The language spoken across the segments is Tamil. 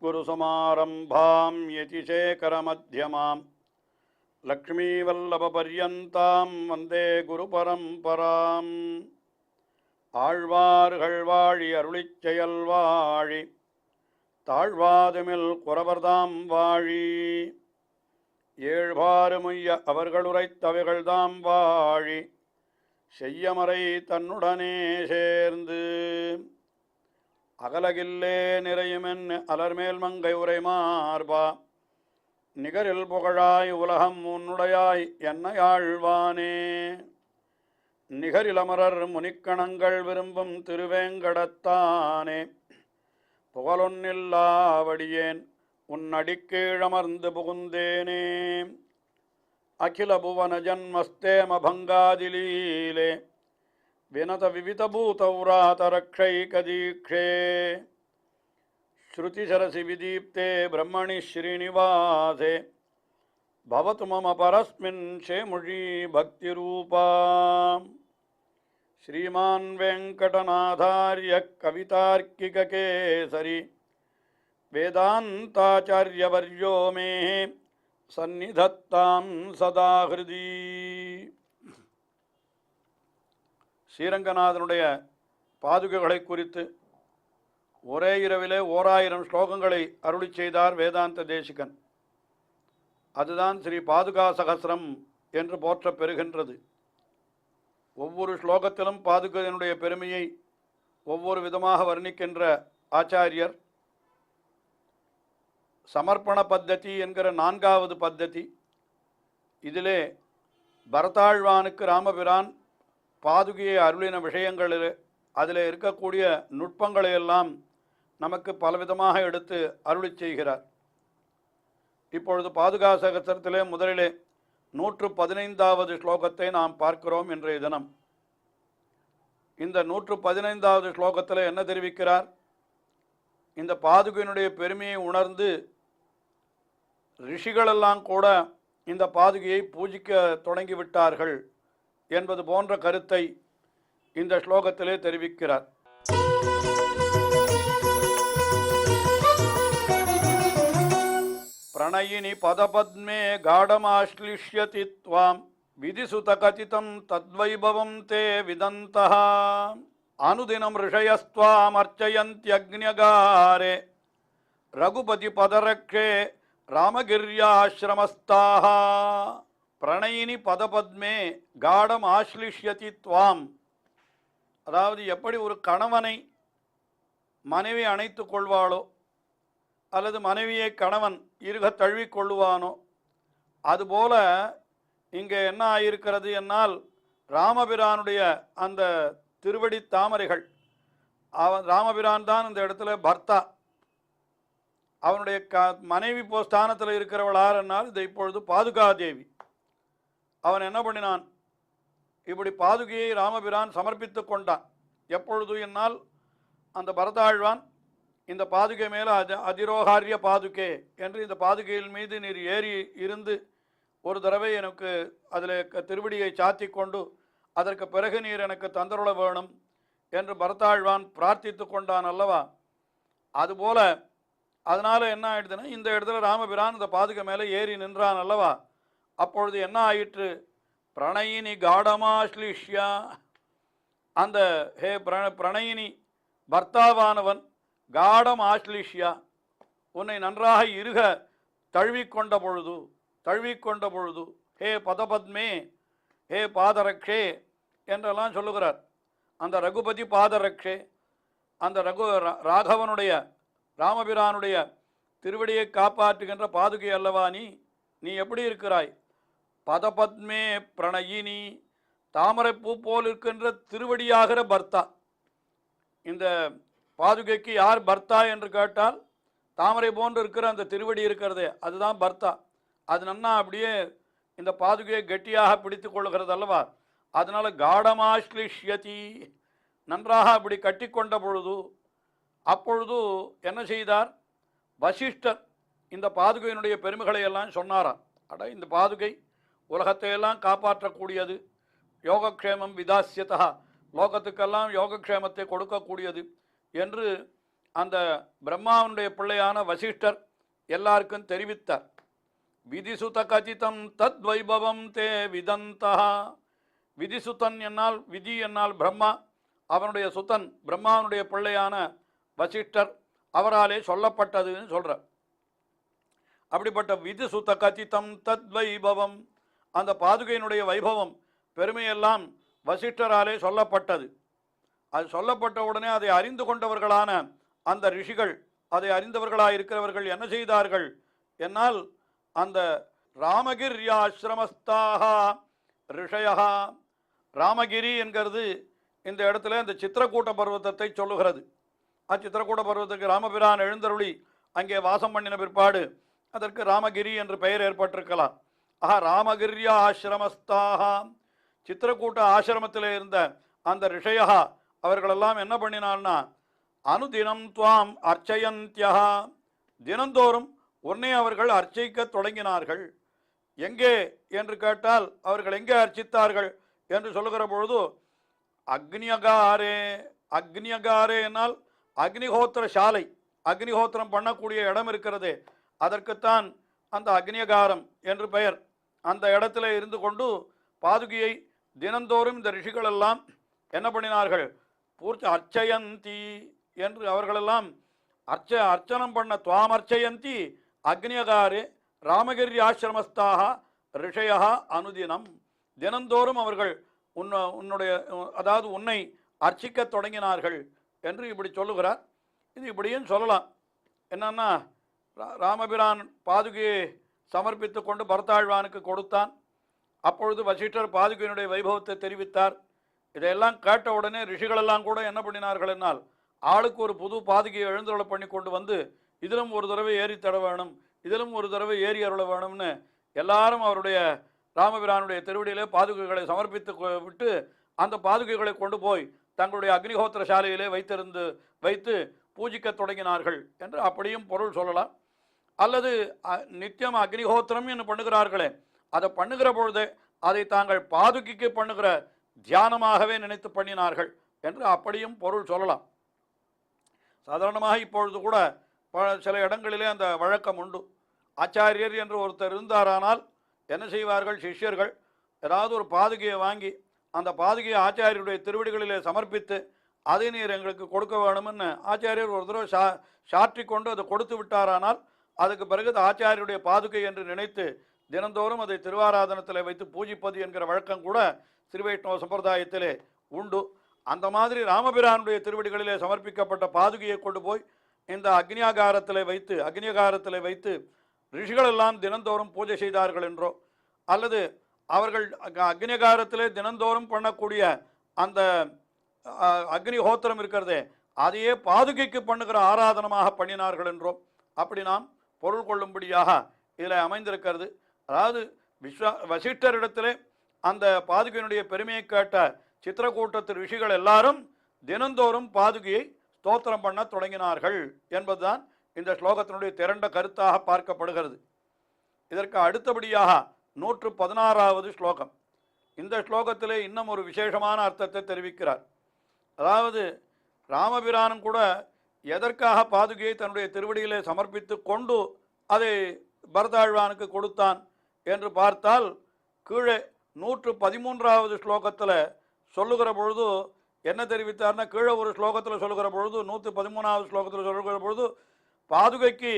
अस्मद्गुरुसमारम्भां यतिशेखरमध्यमां लक्ष्मीवल्लभपर्यन्तां वन्दे गुरुपरम्पराम् ஆழ்வார்கள் வாழி அருளிச் செயல் வாழி தாழ்வாதுமில் குறவர்தாம் வாழி ஏழ்பாறுமுய்ய அவர்களுரைத்தவைகள்தாம் வாழி செய்யமறை தன்னுடனே சேர்ந்து அகலகில்லே நிறையுமென் அலர்மேல் மங்கை உரை மார்பா நிகரில் புகழாய் உலகம் உன்னுடையாய் என்னையாழ்வானே நிகரிலமரர் முனிக்கணங்கள் விரும்பும் திருவேங்கடத்தானே புகழொன்னில்லாவடியேன் உன்னடிக்கீழமர்ந்து புகுந்தேனே அகில புவன ஜன்மஸ்தேம பங்காதிலீலே வினத விவிதபூதௌராதரக்ஷைகதீக்ஷே ஸ்ருதிசரசி விதீப்தே பிரம்மணி ஸ்ரீனிவாசே பவது மம பரஸ்மின் ஷேமுழி பக்திரூபா ஸ்ரீமான் வெங்கடநாதார்ய கவிதார்க்கிககேசரி வேதாந்தாச்சார்யவர்யோ மே சந்நிதத்தாம் சதா ஹிருதி. ஸ்ரீரங்கநாதனுடைய பாதுகைகளை குறித்து ஒரே இரவிலே 1000 ஸ்லோகங்களை அருளி செய்தார் வேதாந்த தேசிகன். அதுதான் ஸ்ரீ பாதுகா சகஸ்ரம் என்று போற்ற பெறுகின்றது. ஒவ்வொரு ஸ்லோகத்திலும் பாதுகையினுடைய பெருமையை ஒவ்வொரு விதமாக வர்ணிக்கின்ற ஆச்சாரியர் சமர்ப்பண பத்ததி என்கிற 4வது பத்ததி. இதிலே பரதாழ்வானுக்கு ராமபிரான் பாதுகையை அருளின விஷயங்களில் அதில் இருக்கக்கூடிய நுட்பங்களையெல்லாம் நமக்கு பலவிதமாக எடுத்து அருளி செய்கிறார். இப்பொழுது பாதுகா சகஸ்ரத்திலே முதலிலே 115வது ஸ்லோகத்தை நாம் பார்க்கிறோம் இன்றைய தினம். இந்த 115வது ஸ்லோகத்தில் என்ன தெரிவிக்கிறார்? இந்த பாதுகையினுடைய பெருமையை உணர்ந்து ரிஷிகளெல்லாம் கூட இந்த பாதுகையை பூஜிக்க தொடங்கிவிட்டார்கள் என்பது போன்ற கருத்தை இந்த ஸ்லோகத்திலே தெரிவிக்கிறார். प्रणयिनि पदपद्मे गाढमाश्लिष्यति त्वां विधिसुतकथितं तद्वैभवं ते विदन्तः अनुदिनं ऋषयस्त्वामर्चयन्त्यग्न्यगारे रघुपतिपदरक्षे रामगिर्याश्रमस्ताः प्रणयिनि पदपद्मे गाढमाश्लिष्यति त्वां. அதாவது எப்படி ஒரு கணவனை மனைவி அணைத்து கொள்வாளோ அல்லது மனைவியை கணவன் இருக தழுவிக்கொள்ளுவானோ அதுபோல இங்கே என்ன ஆயிருக்கிறது என்னால் ராமபிரானுடைய அந்த திருவடி தாமரைகள், ராமபிரான் தான் இந்த இடத்துல பர்த்தா, அவனுடைய மனைவி ஸ்தானத்தில் இருக்கிறவளார் என்னால் இது இப்பொழுது பாதுகாதேவி. அவன் என்ன பண்ணினான்? இப்படி பாதுகையை ராமபிரான் சமர்ப்பித்து கொண்டான். எப்பொழுது என்னால் அந்த பரதாழ்வான் இந்த பாதுகை மேலே அதிரோகாரிய பாதுகே என்று இந்த பாதுகையில் மீது நீர் ஏறி இருந்து ஒரு தடவை எனக்கு அதில் திருவடியை சாத்தி கொண்டு அதற்கு பிறகு நீர் எனக்கு தந்தருள வேணும் என்று பரதாழ்வான் பிரார்த்தித்து கொண்டான் அல்லவா? அதுபோல அதனால் என்ன ஆயிடுதுன்னா, இந்த இடத்துல ராமபிரான் இந்த பாதுகை மேலே ஏறி நின்றான் அல்லவா? அப்பொழுது என்ன ஆயிற்று? பிரணயினி காடமாஸ்லிஷ்யா, அந்த ஹே பிரணயினி பர்த்தாவானவன் காடம் ஆஸ்லிஷ்யா, உன்னை நன்றாக இருக தழுவிக்கொண்ட பொழுது ஹே பதபத்மே, ஹே பாதரக்ஷே என்றெல்லாம் சொல்லுகிறார். அந்த ரகுபதி பாதரக்ஷே, அந்த ராகவனுடைய ராமபிரானுடைய திருவடியை காப்பாற்றுகின்ற பாதுகை அல்லவா நீ எப்படி இருக்கிறாய்? பதபத்மே பிரணயினி, தாமரைப்பூ போல் இருக்கின்ற திருவடியாகிற பர்த்தா. இந்த பாதுகைக்கு யார் பர்த்தா என்று கேட்டால் தாமரை போன்று இருக்கிற அந்த திருவடி இருக்கிறதே அதுதான் பர்த்தா. அது நன்னா அப்படியே இந்த பாதுகையை கெட்டியாக பிடித்து கொள்ளுகிறது அல்லவா? அதனால் காடமாஸ்லிஷ்யதி, நன்றாக அப்படி கட்டி கொண்ட பொழுது அப்பொழுது என்ன செய்தார்? வசிஷ்டர் இந்த பாதுகையினுடைய பெருமைகளை எல்லாம் சொன்னாராம். இந்த பாதுகை உலகத்தையெல்லாம் காப்பாற்றக்கூடியது, யோகக்ஷேமம் விதாசியதா, லோகத்துக்கெல்லாம் யோகக்ஷேமத்தை கொடுக்கக்கூடியது என்று அந்த பிரம்மாவனுடைய பிள்ளையான வசிஷ்டர் எல்லாருக்கும் தெரிவித்தார். விதிசுத கதிதம் தத் வைபவம் தே விதந்தா. விதிசுதன் என்னால், விதி என்னால் பிரம்மா, அவனுடைய சுதன் பிரம்மாவனுடைய பிள்ளையான வசிஷ்டர் அவராலே சொல்லப்பட்டதுன்னு சொல்கிறார். அப்படிப்பட்ட விதிசுத கதிதம் தத் வைபவம், அந்த பாதுகையினுடைய வைபவம் பெருமையெல்லாம் வசிஷ்டராலே சொல்லப்பட்டது. அது சொல்லப்பட்ட உடனே அதை அறிந்து கொண்டவர்களான அந்த ரிஷிகள், அதை அறிந்தவர்களாக இருக்கிறவர்கள் என்ன செய்தார்கள் என்னால், அந்த ராமகிரியாசிரமஸ்தாக ரிஷயா, ராமகிரி என்கிறது இந்த இடத்துல இந்த சித்திரக்கூட்ட பர்வதத்தை சொல்லுகிறது. அச்சித்திரக்கூட பர்வதத்துக்கு ராமபிரான் எழுந்தருளி அங்கே வாசம் பண்ணின பிற்பாடு அதற்கு ராமகிரி என்று பெயர் ஏற்பட்டிருக்கலாம். ஆஹா, ராமகிரியா ஆசிரமஸ்தாக, சித்திரக்கூட்ட ஆசிரமத்தில் இருந்த அந்த ரிஷயா அவர்களெல்லாம் என்ன பண்ணினால்னா, அனுதினம் துவாம் அர்ச்சயந்தியா, தினந்தோறும் உன்னை அவர்கள் அர்ச்சிக்க தொடங்கினார்கள். எங்கே என்று கேட்டால் அவர்கள் எங்கே அர்ச்சித்தார்கள் என்று சொல்லுகிற பொழுது, அக்னியகாரே. அக்னியகாரே என்னால் அக்னிஹோத்திர சாலை, அக்னிஹோத்திரம் பண்ணக்கூடிய இடம் இருக்கிறதே, அதற்குத்தான் அந்த அக்னியகாரம் என்று பெயர். அந்த இடத்துல இருந்து கொண்டு பாதுகையை தினந்தோறும் இந்த ரிஷிகளெல்லாம் என்ன பண்ணினார்கள், பூர்த்தி அர்ச்சயந்தி என்று அவர்களெல்லாம் அர்ச்சனம் பண்ண. துவாம் அர்ச்சயந்தி அக்னியகாரே ராமகிரி ஆசிரமஸ்தாக ரிஷயா அனுதினம், தினந்தோறும் அவர்கள் உன்னுடைய அதாவது உன்னை அர்ச்சிக்க தொடங்கினார்கள் என்று இப்படி சொல்லுகிறார். இது இப்படியும் சொல்லலாம். என்னன்னா, ராமபிரான் பாதுகையை சமர்ப்பித்து கொண்டு பரதாழ்வானுக்கு கொடுத்தான். அப்பொழுது வசிஷ்டர் பாதுகையினுடைய வைபவத்தை தெரிவித்தார். இதையெல்லாம் கேட்ட உடனே ரிஷிகளெல்லாம் கூட என்ன பண்ணினார்கள் என்னால், ஆளுக்கு ஒரு புது பாதுகையை எழுந்தருளை பண்ணி கொண்டு வந்து, இதிலும் ஒரு தடவை ஏறி தட வேணும், இதிலும் ஒரு தடவை ஏறி அருள வேணும்னு எல்லாரும் அவருடைய ராமபிரானுடைய திருவடியிலே பாதுகைகளை சமர்ப்பித்து விட்டு அந்த பாதுகைகளை கொண்டு போய் தங்களுடைய அக்னிஹோத்திர சாலையிலே வைத்து பூஜிக்க தொடங்கினார்கள் என்று அப்படியும் பொருள் சொல்லலாம். அல்லது நித்தியம் அக்னிஹோத்திரம் என்று பண்ணுகிறார்களே, அதை பண்ணுகிற பொழுதே அதை தாங்கள் பாதுகைக்கு பண்ணுகிற தியானமாகவே நினைத்து பண்ணினார்கள் என்று அப்படியும் பொருள் சொல்லலாம். சாதாரணமாக இப்பொழுது கூட சில இடங்களிலே அந்த வழக்கம் உண்டு. ஆச்சாரியர் என்று ஒருத்தர் இருந்தாரானால் என்ன செய்வார்கள், சிஷ்யர்கள் ஏதாவது ஒரு பாதுகையை வாங்கி அந்த பாதுகையை ஆச்சாரியருடைய திருவடிகளிலே சமர்ப்பித்து அதை நீர் எங்களுக்கு கொடுக்க வேணும்னு ஆச்சாரியர் ஒரு தடவை சாற்றி கொண்டு அதை கொடுத்து விட்டாரானால் அதுக்கு பிறகு ஆச்சாரியருடைய பாதுகை என்று நினைத்து தினந்தோறும் அதை திருவாராதனத்தில் வைத்து பூஜிப்பது என்கிற வழக்கம் கூட ஸ்ரீவைஷ்ணவ சம்பிரதாயத்திலே உண்டு. அந்த மாதிரி ராமபிரானுடைய திருவடிகளிலே சமர்ப்பிக்கப்பட்ட பாதுகையை கொண்டு போய் இந்த அக்னியகாரத்தில் வைத்து ரிஷிகளெல்லாம் தினந்தோறும் பூஜை செய்தார்கள் என்றோ, அல்லது அவர்கள் அக்னியகாரத்திலே தினந்தோறும் பண்ணக்கூடிய அந்த அக்னிஹோத்திரம் இருக்கிறதே அதையே பாதுகைக்கு பண்ணுகிற ஆராதனமாக பண்ணினார்கள் என்றோ, அப்படி நாம் பொருள் கொள்ளும்படியாக இதில் அமைந்திருக்கிறது. அதாவது வசிஷ்டரிடத்திலே அந்த பாதுகையினுடைய பெருமையை கேட்ட சித்திரக்கூட்டத்து ரிஷிகள் எல்லாரும் தினந்தோறும் பாதுகையை ஸ்தோத்திரம் பண்ண தொடங்கினார்கள் என்பதுதான் இந்த ஸ்லோகத்தினுடைய திரண்ட கருத்தாக பார்க்கப்படுகிறது. இதற்கு அடுத்தபடியாக 116வது ஸ்லோகம். இந்த ஸ்லோகத்திலே இன்னும் ஒரு விசேஷமான அர்த்தத்தை தெரிவிக்கிறார். அதாவது ராமபிரானும் கூட எதற்காக பாதுகையை தன்னுடைய திருவடியிலே சமர்ப்பித்து கொண்டு அதை பரதாழ்வானுக்கு கொடுத்தான் என்று பார்த்தால், கீழே 113வது ஸ்லோகத்தில் சொல்லுகிற பொழுது என்ன தெரிவித்தார்னா, கீழே ஒரு ஸ்லோகத்தில் சொல்லுகிற பொழுது 113வது ஸ்லோகத்தில் சொல்லுகிற பொழுது பாதுகைக்கு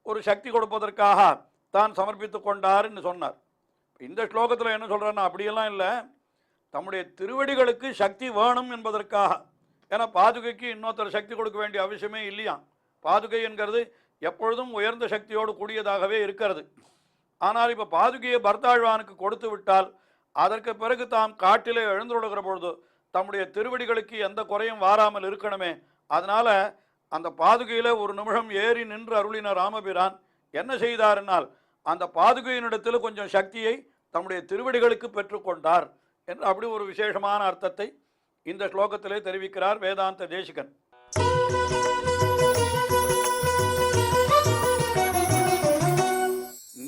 ஒரு சக்தி கொடுப்பதற்காக தான் சமர்ப்பித்து கொண்டார் என்று சொன்னார். இந்த ஸ்லோகத்தில் என்ன சொல்கிறாருன்னா, அப்படியெல்லாம் இல்லை, தம்முடைய திருவடிகளுக்கு சக்தி வேணும் என்பதற்காக. ஏன்னா பாதுகைக்கு இன்னொருத்தர் சக்தி கொடுக்க வேண்டிய அவசியமே இல்லையா. பாதுகை என்கிறது எப்பொழுதும் உயர்ந்த சக்தியோடு கூடியதாகவே இருக்கிறது. ஆனால் இப்போ பாதுகையை பரதாழ்வானுக்கு கொடுத்து விட்டால் அதற்கு பிறகு தாம் காட்டிலே எழுந்துள்ளகிற பொழுது தம்முடைய திருவடிகளுக்கு எந்த குறையும் வாராமல் இருக்கணுமே. அதனால் அந்த பாதுகையில் ஒரு நிமிஷம் ஏறி நின்று அருளின ராமபிரான் என்ன செய்தார்னால், அந்த பாதுகையினிடத்தில் கொஞ்சம் சக்தியை தம்முடைய திருவடிகளுக்கு பெற்றுக்கொண்டார் என்று அப்படி ஒரு விசேஷமான அர்த்தத்தை இந்த ஸ்லோகத்திலே தெரிவிக்கிறார் வேதாந்த தேசிகன்.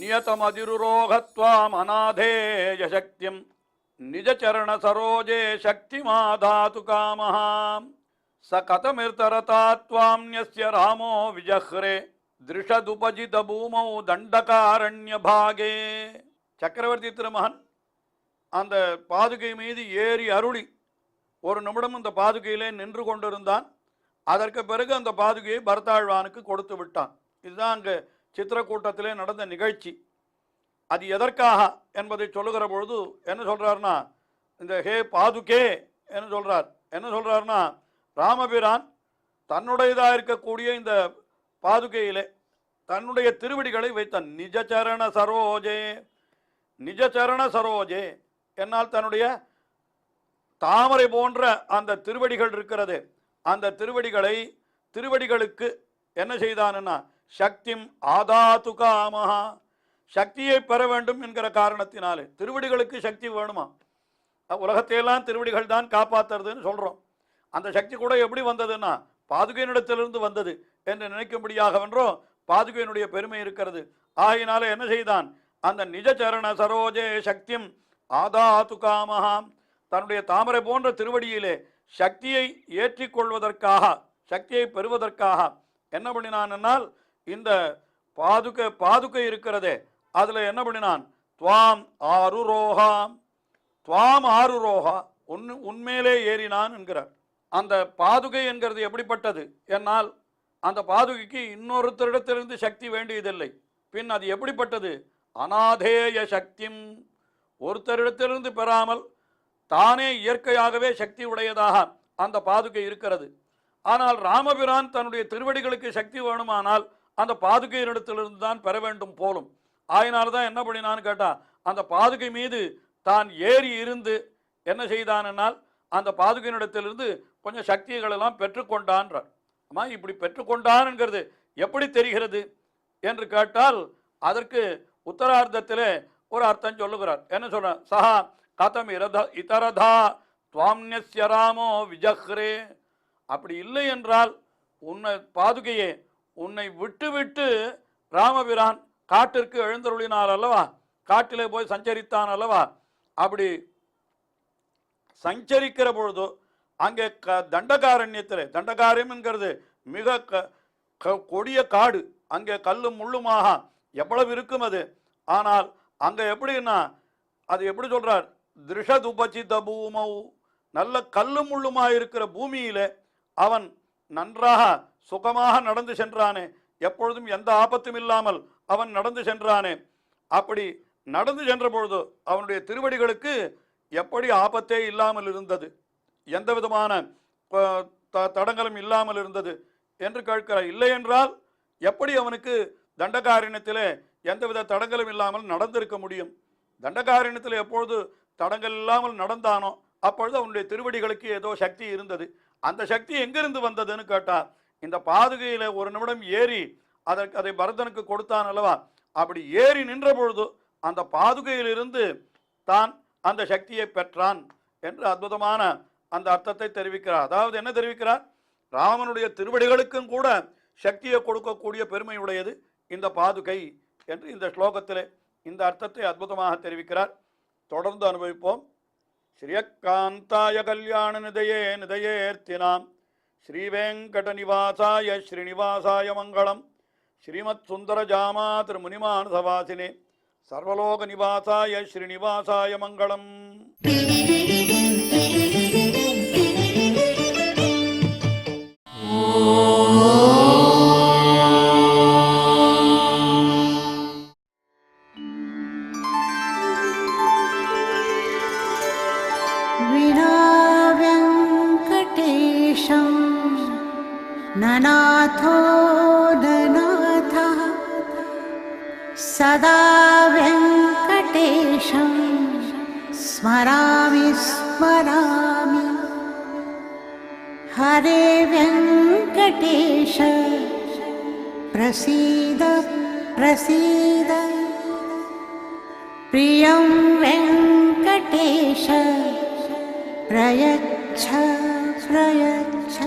நியதமதிருரோகத்வாம் அநாதேய சக்திம் நிஜச்சரண சரோஜே சக்தி மாதாது காமஹாம் ச கதமிர்தரதாத்வாம்யஸ்ய ராமோ விஜஹ்ரே திருஷதுபஜித பூமௌ தண்டகாரண்ய பாகே. சக்கரவர்த்தி திருமகன் அந்த பாதுகை மீது ஏறி அருளி ஒரு நிமிடம் அந்த பாதுகையிலே நின்று கொண்டிருந்தான். அதற்கு பிறகு அந்த பாதுகையை பரதாழ்வானுக்கு கொடுத்து விட்டான். இதுதான் அங்கே சித்திரக்கூட்டத்திலே நடந்த நிகழ்ச்சி. அது எதற்காக என்பதை சொல்லுகிற பொழுது என்ன சொல்றாருன்னா, இந்த ஹே பாதுகே என்ன சொல்றார், என்ன சொல்றாருன்னா, ராமபிரான் தன்னுடையதாக இருக்கக்கூடிய இந்த பாதுகையிலே தன்னுடைய திருவடிகளை வைத்தான். நிஜச்சரண சரோஜே, நிஜச்சரண சரோஜே என்னால் தன்னுடைய தாமரை போன்ற அந்த திருவடிகள் இருக்கிறது, அந்த திருவடிகளுக்கு என்ன செய்தான்னா, சக்திம் ஆதாது காமஹா, சக்தியை பெற வேண்டும் என்கிற காரணத்தினாலே. திருவடிகளுக்கு சக்தி வேணுமா? உலகத்தையெல்லாம் திருவடிகள் தான் காப்பாற்றுறதுன்னு சொல்கிறோம். அந்த சக்தி கூட எப்படி வந்ததுன்னா பாதுகையினிடத்திலிருந்து வந்தது என்று நினைக்கும்படியாக வென்றோம். பாதுகையினுடைய பெருமை இருக்கிறது. ஆகையினால என்ன செய்தான், அந்த நிஜச்சரண சரோஜே சக்திம் ஆதாது காமஹாம், தன்னுடைய தாமரை போன்ற திருவடியிலே சக்தியை ஏற்றிக்கொள்வதற்காக, சக்தியை பெறுவதற்காக என்ன பண்ணினான் என்னால், இந்த பாதுகை இருக்கிறதே அதில் என்ன பண்ணினான், துவாம் ஆருரோகாம், துவாம் ஆருரோகா, உண்மையிலே ஏறினான் என்கிறார். அந்த பாதுகை என்கிறது எப்படிப்பட்டது என்னால், அந்த பாதுகைக்கு இன்னொருத்தரிடத்திலிருந்து சக்தி வேண்டியதில்லை. பின் அது எப்படிப்பட்டது, அநாதேய சக்திம், ஒருத்தரிடத்திலிருந்து பெறாமல் தானே இயற்கையாகவே சக்தி உடையதாக அந்த பாதுகை இருக்கிறது. ஆனால் ராமபிரான் தன்னுடைய திருவடிகளுக்கு சக்தி வேணுமானால் அந்த பாதுகையினிடத்திலிருந்து தான் பெற வேண்டும் போலும். ஆயினால்தான் என்ன பண்ணினான்னு கேட்டா, அந்த பாதுகை மீது தான் ஏறி இருந்து என்ன செய்தான் என்னால், அந்த பாதுகையினிடத்திலிருந்து கொஞ்சம் சக்திகள் எல்லாம் பெற்றுக்கொண்டான்றார். அம்மா இப்படி பெற்றுக்கொண்டான் என்கிறது எப்படி தெரிகிறது என்று கேட்டால், அதற்கு உத்தரார்த்தத்திலே ஒரு அர்த்தம் சொல்லுகிறார். என்ன சொல்ற, சஹா கதம் இதரதா துவாம்யஸ்ய ராமோ விஜஹ்ரே, அப்படி இல்லை என்றால் உன்னை பாதுகையே உன்னை விட்டு விட்டு ராமபிரான் காட்டிற்கு எழுந்தருளினார் அல்லவா, காட்டிலே போய் சஞ்சரித்தான் அல்லவா, அப்படி சஞ்சரிக்கிற பொழுது அங்கே தண்டகாரண்யத்தில், தண்டகாரண்யம் என்கிறது மிக கொடிய காடு, அங்கே கல்லும் முள்ளுமாக எவ்வளவு இருக்கும் அது. ஆனால் அங்கே எப்படின்னா, அது எப்படி சொல்றார், திருஷதுபஜித பூமௌ, நல்ல கல்லும் முள்ளுமாக இருக்கிற பூமியிலே அவன் நன்றாக சுகமாக நடந்து சென்றானே, எப்பொழுதும் எந்த ஆபத்தும் இல்லாமல் அவன் நடந்து சென்றானே. அப்படி நடந்து சென்ற பொழுது அவனுடைய திருவடிகளுக்கு எப்படி ஆபத்தே இல்லாமல் இருந்தது, எந்த விதமான தடங்களும் இல்லாமல் இருந்தது என்று கேட்கிறார். இல்லை என்றால் எப்படி அவனுக்கு தண்டகாரண்யத்திலே எந்தவித தடங்களும் இல்லாமல் நடந்திருக்க முடியும்? தண்டகாரண்யத்தில் எப்பொழுது தடங்கள் இல்லாமல் நடந்தானோ அப்பொழுது அவனுடைய திருவடிகளுக்கு ஏதோ சக்தி இருந்தது. அந்த சக்தி எங்கிருந்து வந்ததுன்னு கேட்டார், இந்த பாதுகையில் ஒரு நிமிடம் ஏறி அதை பரதனுக்கு கொடுத்தான் அல்லவா, அப்படி ஏறி நின்ற பொழுது அந்த பாதுகையிலிருந்து தான் அந்த சக்தியை பெற்றான் என்று அற்புதமான அந்த அர்த்தத்தை தெரிவிக்கிறார். அதாவது என்ன தெரிவிக்கிறார், ராமனுடைய திருவடிகளுக்கும் கூட சக்தியை கொடுக்கக்கூடிய பெருமையுடையது இந்த பாதுகை என்று இந்த ஸ்லோகத்திலே இந்த அர்த்தத்தை அற்புதமாக தெரிவிக்கிறார். தொடர்ந்து அனுபவிப்போம். ஸ்ரீயக்காந்தாய கல்யாண நிதையே நிதையேர்த்தினாம் ஸ்ரீவேங்கட நிவாசாய ஸ்ரீனிவாசாய மங்களம். ஸ்ரீமத் சுந்தர ஜாமா திருமுனிமானசவாசினே சர்வலோக நிவாசாய ஸ்ரீனிவாசாய மங்களம். ननाथो ननाथः सदा वेङ्कटेशं स्मरामि स्मरामि. हरे वेङ्कटेश प्रसीद प्रसीद. प्रियं वेङ्कटेश प्रयच्छ प्रयच्छ.